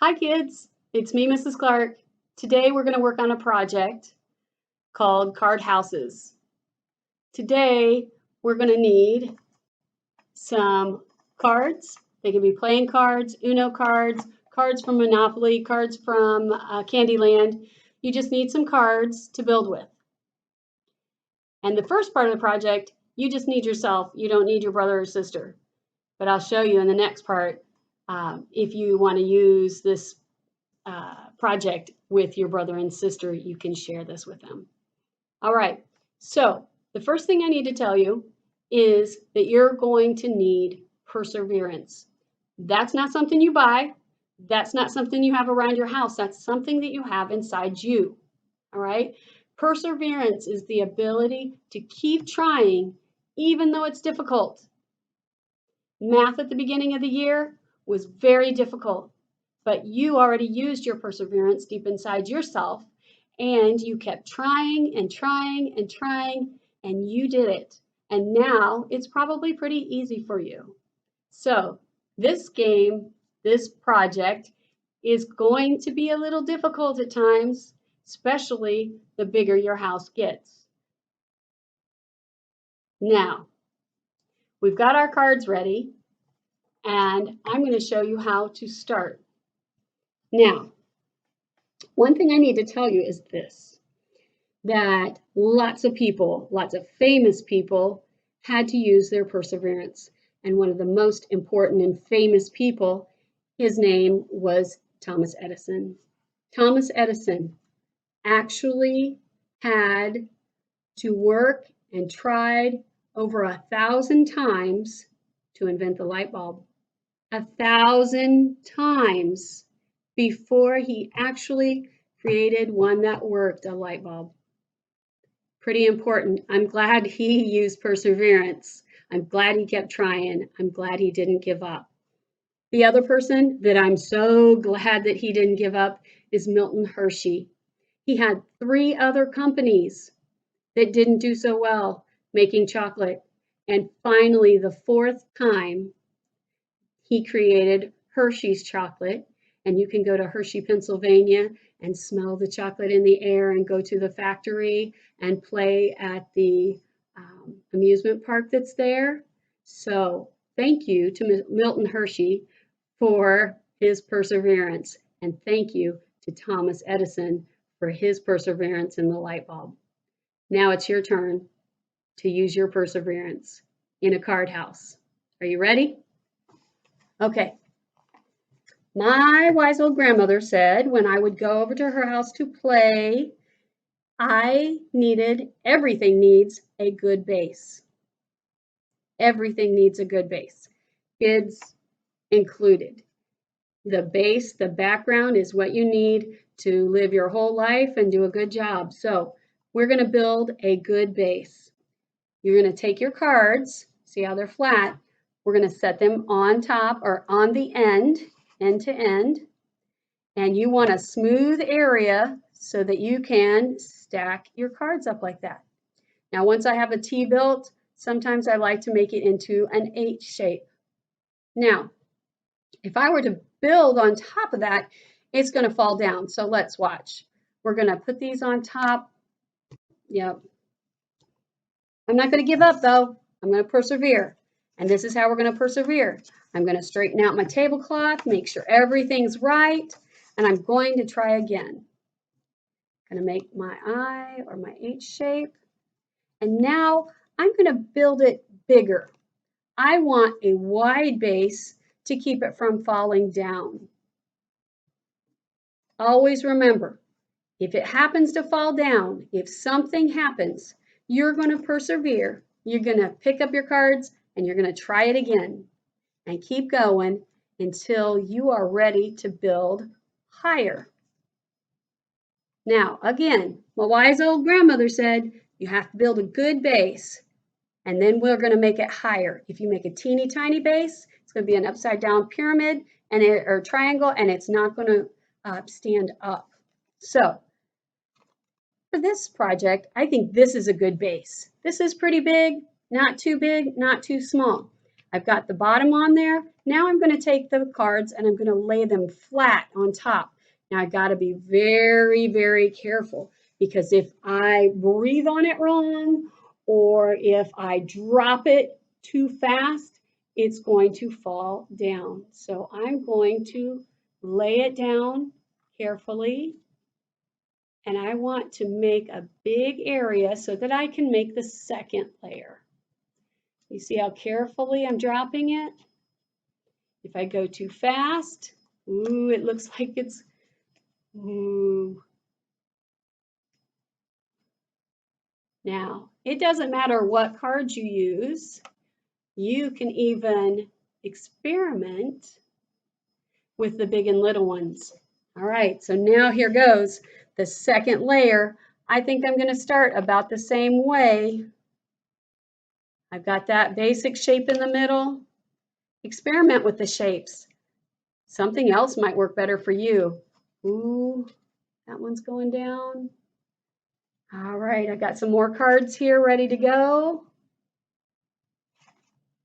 Hi kids, it's me, Mrs. Clark. Today we're going to work on a project called Card Houses. Today we're going to need some cards. They can be playing cards, Uno cards, cards from Monopoly, cards from Candyland. You just need some cards to build with. And the first part of the project, you just need yourself. You don't need your brother or sister. But I'll show you in the next part if you want to use this project with your brother and sister, you can share this with them. All right, so the first thing I need to tell you is that you're going to need perseverance. That's not something you buy. That's not something you have around your house. That's something that you have inside you. All right, perseverance is the ability to keep trying even though it's difficult. Math at the beginning of the year was very difficult. But you already used your perseverance deep inside yourself, and you kept trying and trying and trying, and you did it. And now it's probably pretty easy for you. So this game, this project, is going to be a little difficult at times, especially the bigger your house gets. Now, we've got our cards ready, and I'm going to show you how to start. Now, one thing I need to tell you is this, that lots of people, lots of famous people had to use their perseverance. And one of the most important and famous people, his name was Thomas Edison. Thomas Edison actually had to work and tried over 1,000 times to invent the light bulb. 1,000 times before he actually created one that worked, a light bulb. Pretty important. I'm glad he used perseverance. I'm glad he kept trying. I'm glad he didn't give up. The other person that I'm so glad that he didn't give up is Milton Hershey. He had 3 other companies that didn't do so well making chocolate. And finally, the 4th time, he created Hershey's chocolate. And you can go to Hershey, Pennsylvania and smell the chocolate in the air and go to the factory and play at the amusement park that's there. So thank you to Milton Hershey for his perseverance. And thank you to Thomas Edison for his perseverance in the light bulb. Now it's your turn to use your perseverance in a card house. Are you ready? Okay. My wise old grandmother said when I would go over to her house to play, everything needs a good base. Everything needs a good base, kids included. The base, the background is what you need to live your whole life and do a good job. So we're going to build a good base. You're going to take your cards, see how they're flat. We're going to set them on top or on the end to end, and you want a smooth area so that you can stack your cards up like that. Now, once I have a T built, sometimes I like to make it into an H shape. Now, if I were to build on top of that, it's going to fall down. So let's watch. We're going to put these on top. Yep. I'm not going to give up though. I'm going to persevere. And this is how we're going to persevere. I'm going to straighten out my tablecloth, make sure everything's right, and I'm going to try again. I'm going to make my I or my H shape. And now I'm going to build it bigger. I want a wide base to keep it from falling down. Always remember, if it happens to fall down, if something happens, you're going to persevere. You're going to pick up your cards and you're going to try it again and keep going until you are ready to build higher. Now, again, my wise old grandmother said you have to build a good base and then we're going to make it higher. If you make a teeny tiny base, it's going to be an upside down pyramid or triangle, and it's not going to stand up. So for this project, I think this is a good base. This is pretty big, not too small. I've got the bottom on there. Now I'm going to take the cards and I'm going to lay them flat on top. Now I got to be very, very careful because if I breathe on it wrong or if I drop it too fast, it's going to fall down. So I'm going to lay it down carefully. And I want to make a big area so that I can make the second layer. You see how carefully I'm dropping it? If I go too fast, ooh, it looks like it's, ooh. Now, it doesn't matter what cards you use. You can even experiment with the big and little ones. All right, so now here goes the second layer. I think I'm going to start about the same way. I've got that basic shape in the middle. Experiment with the shapes. Something else might work better for you. Ooh, that one's going down. All right, I got some more cards here ready to go.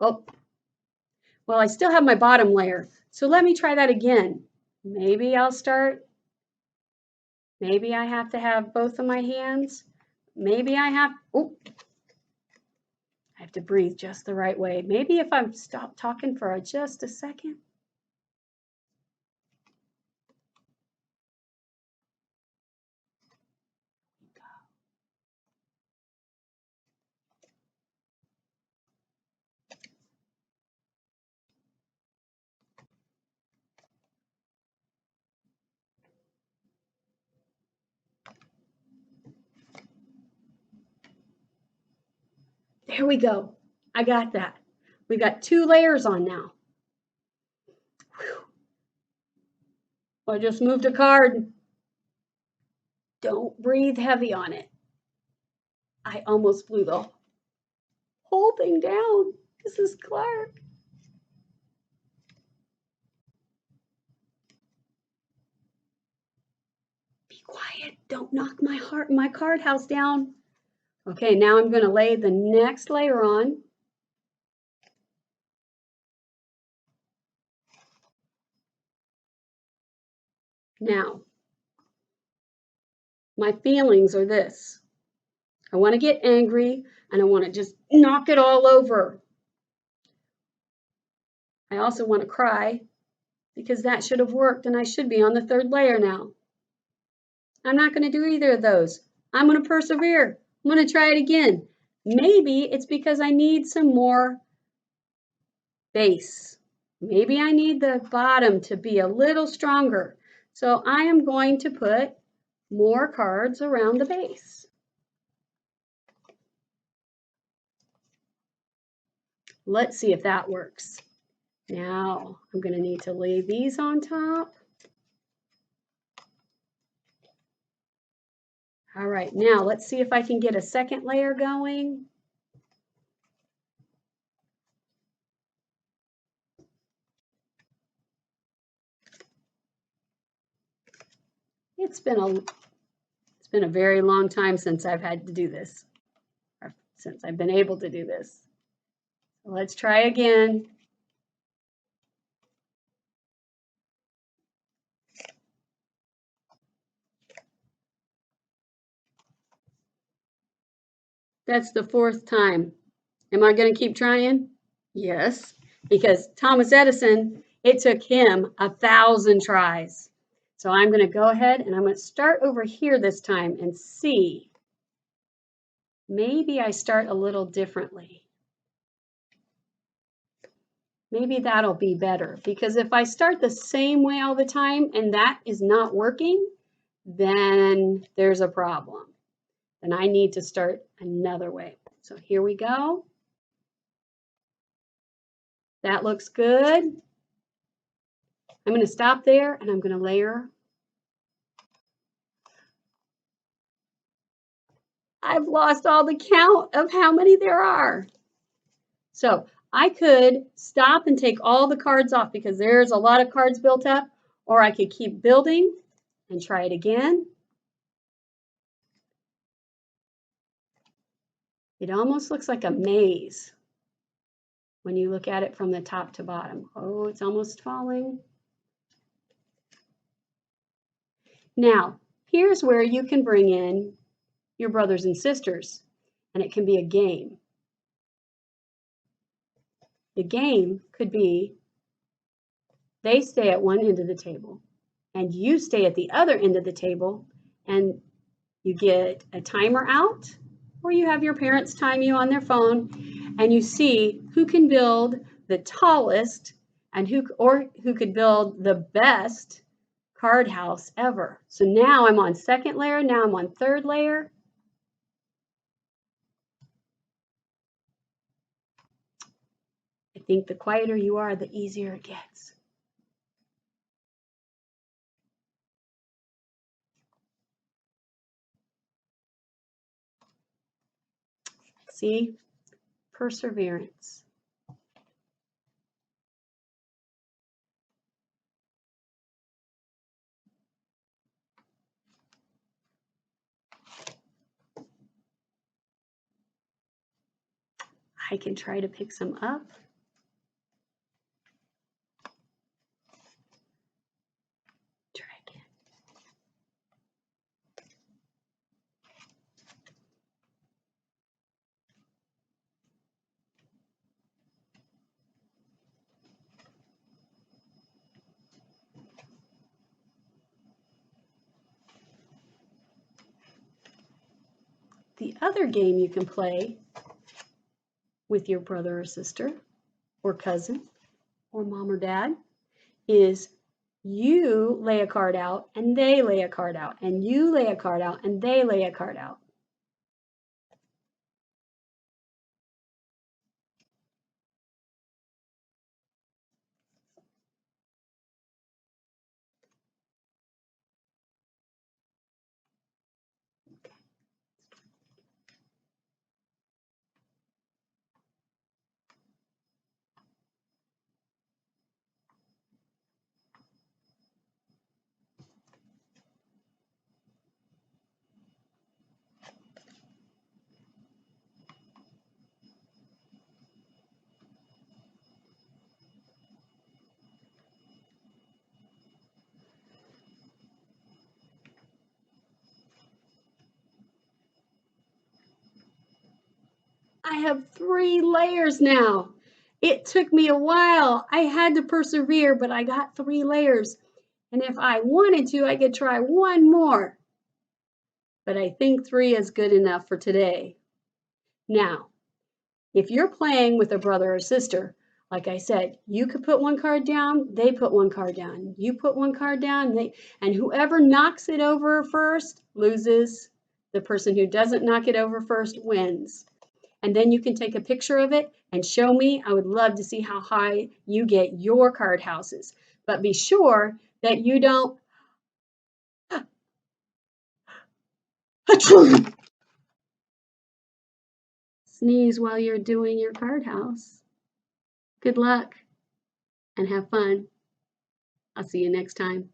Oh, well, I still have my bottom layer. So let me try that again. Maybe I'll start. Maybe I have to have both of my hands. Maybe I have, oh, I have to breathe just the right way. Maybe if I stop talking for just a second. There we go. I got that. We got 2 layers on now. Whew. I just moved a card. Don't breathe heavy on it. I almost blew the whole thing down. This is Clark. Be quiet. Don't knock my card house down. Okay, now I'm going to lay the next layer on. Now, my feelings are this. I want to get angry and I want to just knock it all over. I also want to cry because that should have worked and I should be on the 3rd layer now. I'm not going to do either of those. I'm going to persevere. I'm going to try it again. Maybe it's because I need some more base. Maybe I need the bottom to be a little stronger. So I am going to put more cards around the base. Let's see if that works. Now I'm going to need to lay these on top. All right, now let's see if I can get a second layer going. It's been a very long time since I've had to do this, or since I've been able to do this. Let's try again. That's the 4th time. Am I going to keep trying? Yes, because Thomas Edison, it took him 1,000 tries. So I'm going to go ahead and I'm going to start over here this time and see. Maybe I start a little differently. Maybe that'll be better, because if I start the same way all the time and that is not working, then there's a problem. Then I need to start another way. So here we go. That looks good. I'm going to stop there and I'm going to layer. I've lost all the count of how many there are. So I could stop and take all the cards off because there's a lot of cards built up, or I could keep building and try it again. It almost looks like a maze. when you look at it from the top to bottom. Oh, it's almost falling. Now, here's where you can bring in your brothers and sisters, and it can be a game. The game could be they stay at one end of the table and you stay at the other end of the table, and you get a timer out, or you have your parents time you on their phone, and you see who can build the tallest and who could build the best card house ever. So now I'm on second layer, now I'm on third layer. I think the quieter you are, the easier it gets. See? Perseverance. I can try to pick some up. Try again. The other game you can play with your brother or sister or cousin or mom or dad is you lay a card out and they lay a card out, and you lay a card out and they lay a card out. I have 3 layers now. It took me a while. I had to persevere, but I got 3 layers. And if I wanted to, I could try one more. But I think 3 is good enough for today. Now, if you're playing with a brother or sister, like I said, you could put one card down, they put one card down. You put one card down, and whoever knocks it over first loses. The person who doesn't knock it over first wins. And then you can take a picture of it and show me. I would love to see how high you get your card houses. But be sure that you don't sneeze while you're doing your card house. Good luck and have fun. I'll see you next time.